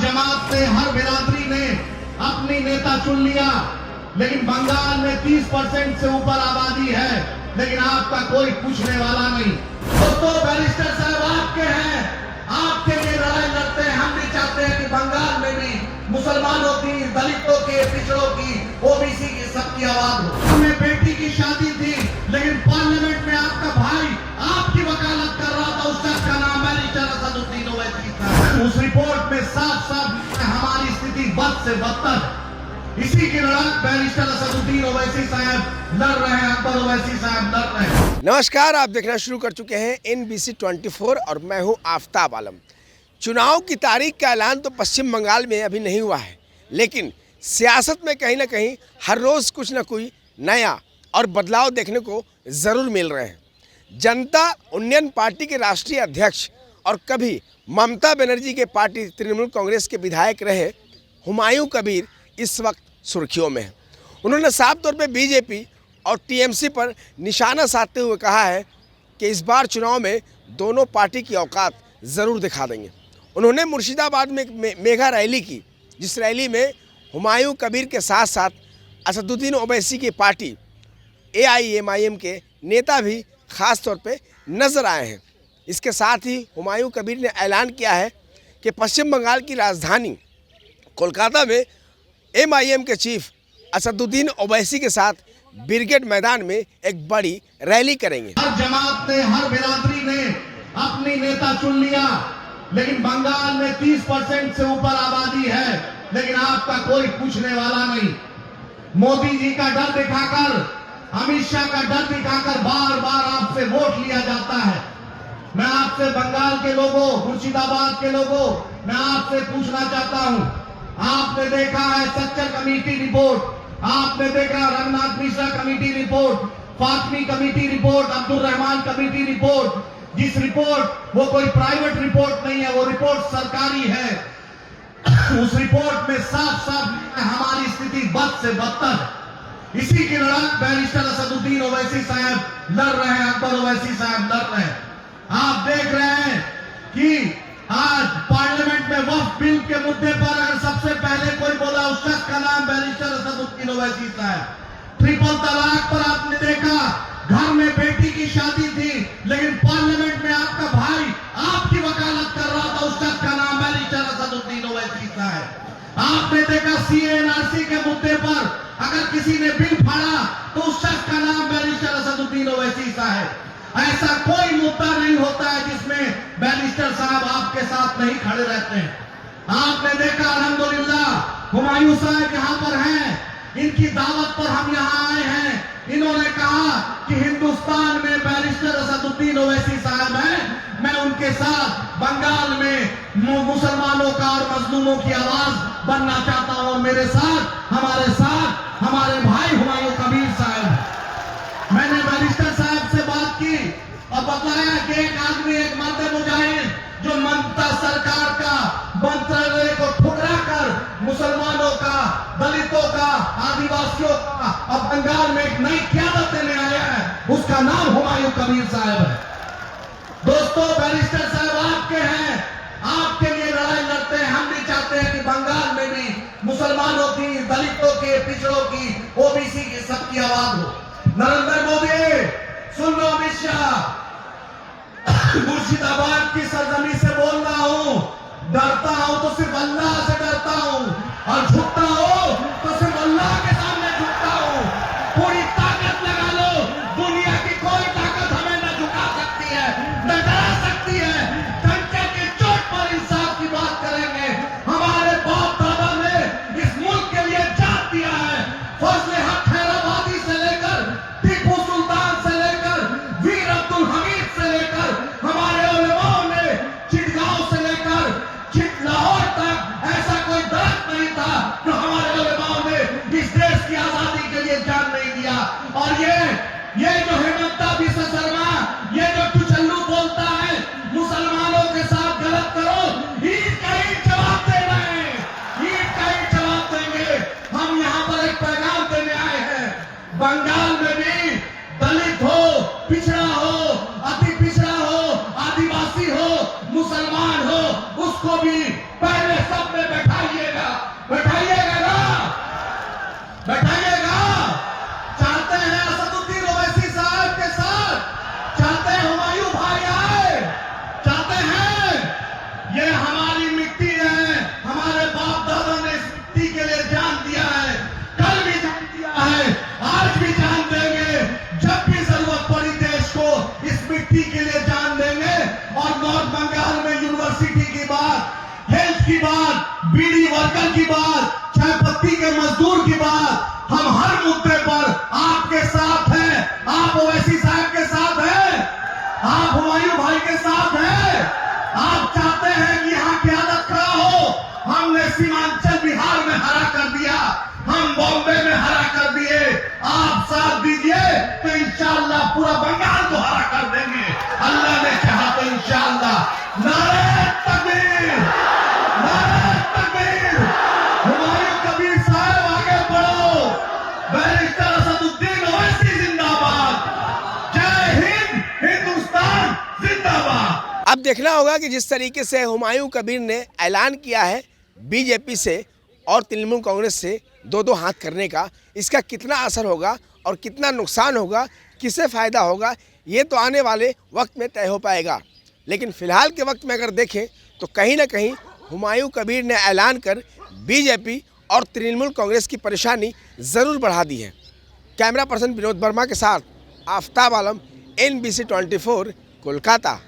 जमात ने, हर बिरादरी ने अपनी नेता चुन लिया, लेकिन बंगाल में 30% से ऊपर आबादी है, लेकिन आपका कोई पूछने वाला नहीं। दोस्तों, बैरिस्टर साहब आपके हैं, आपके लिए लड़ाई लड़ते हैं। हम भी चाहते हैं कि बंगाल में भी मुसलमानों की, दलितों के, पिछड़ों की, ओबीसी की सबकी आवाज हो। हमें बेटी की शादी थी, लेकिन पार्लियामेंट में आपका भाई आपकी वकालत कर रहा था, उस शख्स का नाम बैरिस्टर असदुद्दीन ओवैसी था। उस रिपोर्ट में साफ साफ हमारी स्थिति बद से बदतर, इसी की लड़ाई बैरिस्टर असदुद्दीन ओवैसी साहब लड़ रहे हैं, अकबर ओवैसी साहब लड़ रहे हैं। नमस्कार, आप देखना शुरू कर चुके हैं NBC 24 और मैं हूं आफ्ताब आलम। चुनाव की तारीख का ऐलान तो पश्चिम बंगाल में अभी नहीं हुआ है, लेकिन सियासत में कहीं ना कहीं हर रोज़ कुछ ना कोई नया और बदलाव देखने को ज़रूर मिल रहे हैं। जनता उन्नयन पार्टी के राष्ट्रीय अध्यक्ष और कभी ममता बनर्जी के पार्टी तृणमूल कांग्रेस के विधायक रहे हुमायूं कबीर इस वक्त सुर्खियों में है। उन्होंने साफ तौर पे बीजेपी और टीएमसी पर निशाना साधते हुए कहा है कि इस बार चुनाव में दोनों पार्टी की औकात ज़रूर दिखा देंगे। उन्होंने मुर्शिदाबाद में एक मेगा रैली की, जिस रैली में हुमायूं कबीर के साथ साथ असदुद्दीन ओवैसी की पार्टी AIMIM के नेता भी ख़ास तौर पे नज़र आए हैं। इसके साथ ही हुमायूं कबीर ने ऐलान किया है कि पश्चिम बंगाल की राजधानी कोलकाता में MIM के चीफ असदुद्दीन ओवैसी के साथ ब्रिगेड मैदान में एक बड़ी रैली करेंगे। हर जमात ने, हर बिरादरी ने अपनी नेता चुन लिया, लेकिन बंगाल में 30% से ऊपर आबादी है, लेकिन आपका कोई पूछने वाला नहीं। मोदी जी का डर दिखाकर, अमित शाह का डर दिखाकर बार बार आपसे वोट लिया जाता है। मैं आपसे बंगाल के लोगों, मुर्शिदाबाद के लोगों, मैं आपसे पूछना चाहता हूं, आपने देखा है सच्चर कमेटी रिपोर्ट, आपने देखा Raghunath Mishra committee report, Fatmi committee report, Abdul Rahman committee report, जिस रिपोर्ट वो कोई प्राइवेट रिपोर्ट नहीं है, वो रिपोर्ट सरकारी है। उस रिपोर्ट में साफ साफ हमारी स्थिति बद से बदतर, इसी की लड़ाई बैरिस्टर असदुद्दीन ओवैसी साहब लड़ रहे हैं, अकबर ओवैसी साहब लड़ रहे हैं। आप देख रहे हैं कि आज पार्लियामेंट में वक्फ बिल के मुद्दे पर अगर सबसे पहले कोई बोला, उस शख्स का नाम बैरिस्टर असदुद्दीन ओवैसी साहब। ट्रिपल तलाक पर आपने देखा, घर में बेटी की शादी थी, लेकिन पार्लियामेंट में आपका भाई आपकी वकालत कर रहा था, उस शख्स का नाम बैरिस्टर असदुद्दीन ओवैसी साहब। आपने देखा CA/NRC के मुद्दे पर अगर किसी ने बिल फाड़ा, तो उस शख्स का नाम बैरिस्टर असदुद्दीन ओवैसी साहब। ऐसा कोई मुद्दा नहीं होता है जिसमें बैरिस्टर साहब आपके साथ नहीं खड़े रहते हैं। आपने देखा अल्हम्दुलिल्लाह हुमायूं साहब यहाँ पर हैं, इनकी दावत पर हम यहाँ आए हैं। इन्होंने कहा कि हिंदुस्तान में बैरिस्टर असदुद्दीन ओवैसी साहब हैं, मैं उनके साथ बंगाल में मुसलमानों का और मजलूमों की आवाज बनना चाहता हूं, और मेरे साथ हमारे भाई हुमायूं कबीर साहब। मैंने बैरिस्टर साहब से बात की और बताया कि एक आदमी, एक मर्द मुजाहिद जो ममता सरकार का मंत्रालय को ठुकरा कर मुसलमानों का, दलितों का, आदिवासियों का और बंगाल में एक नई क़यादत लेने आया है, उसका नाम हुमायूं कबीर साहब है। दोस्तों, बैरिस्टर साहब आपके हैं, आपके लिए लड़ाई लड़ते हैं। हम भी चाहते हैं कि बंगाल में भी मुसलमानों की, दलितों के, पिछड़ों की, ओबीसी की सबकी आवाज हो। नरेंद्र मोदी, सुन लो, अमित शाह, मुर्शिदाबाद की सरजमी से बोल रहा हूं, डरता हूं तो सिर्फ अल्लाह से डरता हूं, और झुकता हूं तो सिर्फ अल्लाह के सामने झुकता हूं। पूरी ताकत लगा लो, दुनिया की कोई ताकत हमें न झुका सकती है, न डरा सकती है। डंके की चोट पर इंसाफ की बात करेंगे। हमारे बाप दादा ने इस मुल्क के लिए जान दिया है। फजले हक हैदराबादी से लेकर टीपू सुल्तान से लेकर वीर अब्दुल हमीद से लेकर हमारे उलमाओं ने चिटगांव से लेकर लाहौर तक ऐसा कोई दर्द नहीं था जो हमारे उलमाओं ने इस देश की आजादी के लिए जान नहीं दिया। और ये जो हेमंता बिस्वा शर्मा, ये जो टुचल्लू बोलता है मुसलमानों के साथ गलत करो, ईद का ईद जवाब दे रहे हैं, ईद का ईद जवाब देंगे। हम यहाँ पर एक पैगाम देने आए हैं, बंगाल में भी दलित हो, पिछड़ा हो, अति पिछड़ा हो, आदिवासी हो, मुसलमान हो, उसको भी पहले सब में की बात, बीड़ी वर्कर की बात, चाय पत्ती के मजदूर की बात, हम हर मुद्दे पर आपके साथ हैं। आप ओवैसी साहब के साथ हैं, आप हुमायूं भाई के साथ हैं। आप चाहते हैं कि यहाँ क़यादत खड़ा हो। हमने सीमांचल बिहार में हरा कर दिया, हम बॉम्बे में हरा कर दिए। आप साथ दीजिए तो इंशाअल्लाह पूरा बंगाल को हरा कर देंगे, अल्लाह ने चाहा तो इंशाअल्लाह। नारे तकबीर, नारे तकबीर। हुमायूं कबीर साहब आगे बढ़ो, बैरिस्टर असदुद्दीन ओवैसी जिंदाबाद। जय हिंद, हिंदुस्तान जिंदाबाद। अब देखना होगा कि जिस तरीके से हुमायूं कबीर ने ऐलान किया है बीजेपी से और तृणमूल कांग्रेस से दो दो हाथ करने का, इसका कितना असर होगा और कितना नुकसान होगा, किसे फ़ायदा होगा, ये तो आने वाले वक्त में तय हो पाएगा। लेकिन फ़िलहाल के वक्त में अगर देखें तो कहीं ना कहीं हुमायूं कबीर ने ऐलान कर बीजेपी और तृणमूल कांग्रेस की परेशानी ज़रूर बढ़ा दी है। कैमरा पर्सन विनोद वर्मा के साथ आफ्ताब आलम, NBC 24, कोलकाता।